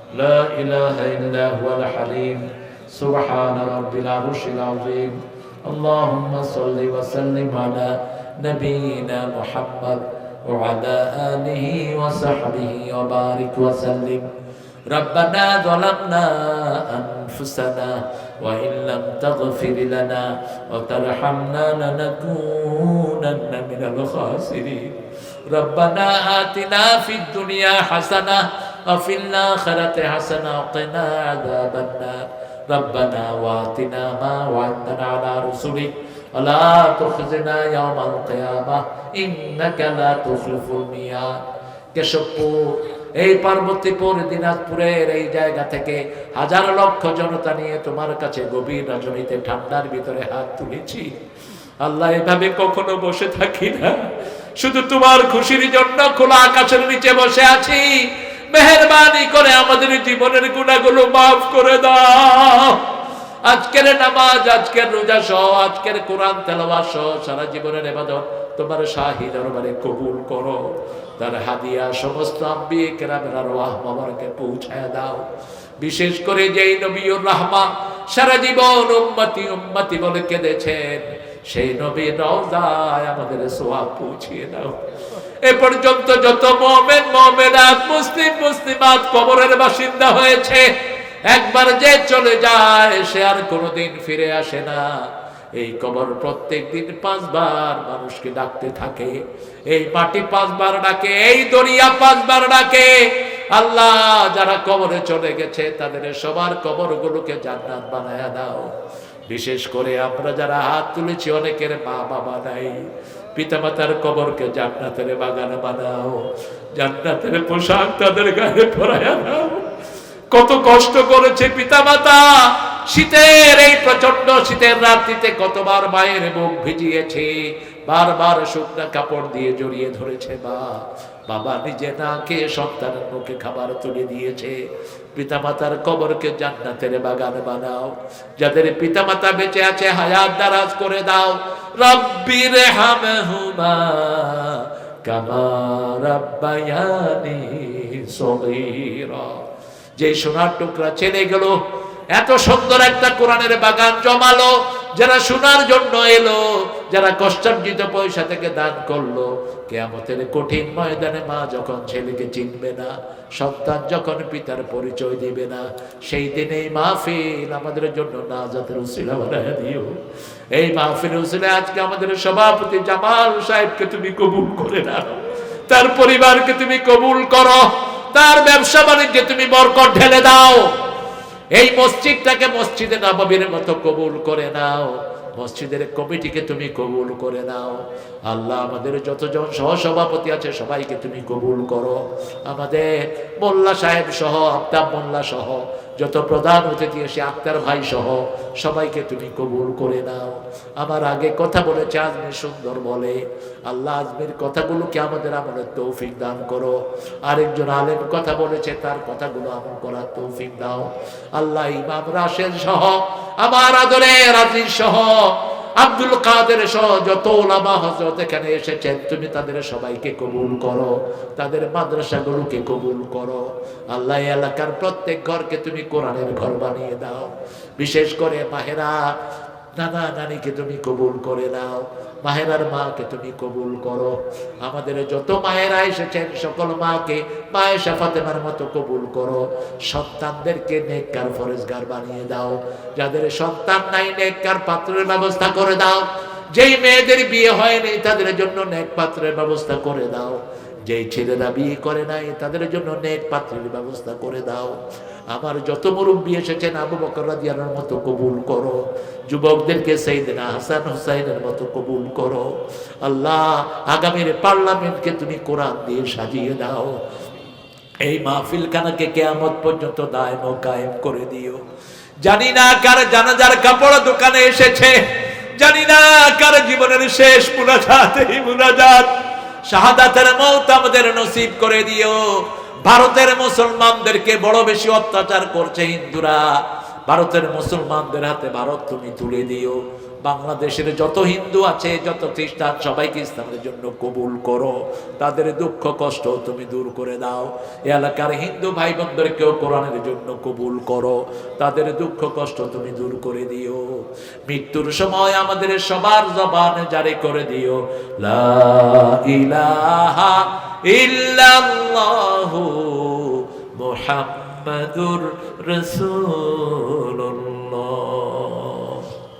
لا إله إلا هو الحليم سبحان رب العرش العظيم اللهم صل وسلم على نبينا محمد وعلى آله وصحبه وبارك وسلم ربنا ظلمنا أنفسنا وإن لم تغفر لنا وترحمنا لنكونن من الخاسرين ربنا آتنا في الدنيا حسنة وفي الآخرة حسنة وقنا عذاب النار ربنا وآتنا ما وعدتنا على رسلك ولا تخزنا يوم القيامة إنك لا تخلف الميعاد কেশবপুর এই পার্বতীপুর দিনাজপুরের এই জায়গা থেকে হাজার লক্ষ জনতা নিয়ে তোমার কাছে গভীর রজনীতে ঠান্ডার ভিতরে হাত তুলেছি আল্লাহ এভাবে কখনো বসে থাকি না শুধু তোমার খুশির জন্য খোলা আকাশের নিচে বসে আছি মেহেরবানি করে আমাদের জীবনের গুনাহগুলো মাফ করে দাও আজকের নামাজ আজকের রোজা সহ আজকের কোরআন তেলাওয়াত সহ সারা জীবনের ইবাদত তোমার শাহী দরবারে কবুল করো তার হাদিয়া সমস্ত আম্বিয়ে কেরামের আরওয়াহ মোবারকে পৌঁছায় দাও বিশেষ করে যেই নবীউর রাহমা সারা জীবন উম্মতি উম্মতি বলে কেঁদেছেন সেই নবীর রওজায় আমাদের সওয়াব পৌঁছিয়ে দাও এ পর্যন্ত যত মুমিন মুমিনাত মুসলিম মুসলিমাত কবরের বাসিন্দা হয়েছে একবার যে চলে যায় সে আর কোনোদিন ফিরে আসে না এই কবর প্রত্যেক দিন 5 বার মানুষকে ডাকতে থাকে এই মাটি 5 বার ডাকে এই দরিয়া 5 বার ডাকে আল্লাহ যারা কবরে চলে গেছে তাদের সবার কবরগুলোকে জান্নাত বানায়া দাও বিশেষ করে আমরা যারা হাত তুলেছি অনেকের মা বাবা নাই পিতামাতার কবরকে জান্নাতের বাগান বানাও জান্নাতের পোশাক তাদের গায়ে পরায়া দাও কত কষ্ট করেছে পিতামাতা শীতের এই প্রচন্ড শীতের রাত্রিতে কতবার মায়ের মুখ ভিজিয়েছে বারবার শুকনা কাপড় দিয়ে জড়িয়ে ধরেছে মা বাবা নিজে না খেয়ে সন্তানের মুখে খাবার তুলে দিয়েছে পিতামাতার কবরকে জান্নাতের বাগান বানাও যাদের পিতামাতা বেঁচে আছে হায়াত দারাজ করে দাও রব্বির হামহুমা কামা রাব্বায়ানি সগীরা যে সোনার টুকরা ছেলে গেল এত সুন্দর একটা কোরআনের বাগান জমালো যারা শোনার জন্য এলো যারা কষ্টার্জিত পয়সা থেকে দান করলো কিয়ামতের কঠিন ময়দানে মা যখন ছেলেকে চিনবে না সন্তান যখন পিতার পরিচয় দিবে না সেই দিন এই মাহফিল আমাদের জন্য নাজাতের উসিলা বানায় দিও এই মাহফিল উসিলা আজকে আমাদের সভাপতি জামাল সাহেবকে তুমি কবুল করে নাও তার পরিবারকে তুমি কবুল করো তার ব্যবসা বাণিজ্যে তুমি বরকত ঢেলে দাও এই মসজিদটাকে মসজিদে নববীর মতো কবুল করে নাও মসজিদের কমিটিকে তুমি কবুল করে নাও আল্লাহ আমাদের যতজন সহসভাপতি আছে সবাইকে তুমি কবুল করো আমাদের মোল্লা সাহেব সহ আফতাব মোল্লা সহ যত প্রধান অতিথি এসে আক্তার ভাই সহ সবাইকে তুমি কবুল করে নাও আমার আগে কথা বলেছে আজমির সুন্দর বলে আল্লাহ আজমির কথাগুলোকে আমাদের আমলের তৌফিক দান করো আরেকজন আলেম কথা বলেছে তার কথাগুলো আমল করার তৌফিক দাও আল্লাহ ইমাম রাশেদ সহ আমার আদরের আজিজ সহ আব্দুল কাদের সহ যত ওলামা হযরত এখানে এসেছেন তুমি তাদের সবাইকে কবুল করো তাদের মাদ্রাসাগুলোকে কবুল করো আল্লাহ এলাকার প্রত্যেক ঘরকে তুমি কোরআনের ঘর বানিয়ে দাও বিশেষ করে মাহেরা নানা নানিকে তুমি কবুল করে নাও মাহেরার মাকে তুমি কবুল করো আমাদের যত মায়েরা এসেছেন সকল মাকে মায়েশা ফাতেমার মতো কবুল করো সন্তানদেরকে নেককার ফরেজগার বানিয়ে দাও যাদের সন্তান নাই নেককার পাত্রের ব্যবস্থা করে দাও যেই মেয়েদের বিয়ে হয়নি তাদের জন্য নেক পাত্রের ব্যবস্থা করে দাও যেই ছেলেরা বিয়ে করে নাই তাদের জন্য নেক পাত্রের ব্যবস্থা করে দাও আমার যত মুরব্বী এসেছেন আবু বকর রাদিয়াল্লাহু আনহু মতো কবুল করো যুবকদেরকে সাইয়েদনা হাসান হুসাইনের মতো কবুল করো আল্লাহ আগামীর পার্লামেন্টকে তুমি কোরআন দিয়ে সাজিয়ে দাও এই মাহফিল খানাকে কিয়ামত পর্যন্ত দায়েম ও কায়েম করে দিও জানি না কার জানাজার কাপড় দোকানে এসেছে জানি না কার জীবনের শেষ মুনাজাত এই মুনাজাত শাহাদাতের মওত আমাদের নসিব করে দিও ভারতের মুসলমানদেরকে বড় বেশি অত্যাচার করছে হিন্দুরা ভারতের মুসলমানদের হাতে ভারত তুমি তুলে দিও বাংলাদেশের যত হিন্দু আছে, যত খ্রিস্টান, সবাইকে ইসলামের জন্য কবুল করো। তাদের দুঃখ কষ্ট তুমি দূর করে দাও। এলাকার হিন্দু ভাই বোনদেরকেও কোরআনের জন্য কবুল করো, তাদের দুঃখ কষ্ট তুমি দূর করে দিও। মৃত্যুর সময় আমাদের সবার জবানে জারি করে দিও, লা ইলাহা ইল্লাল্লাহু মুহাম্মাদুর রাসূলুল্লাহ।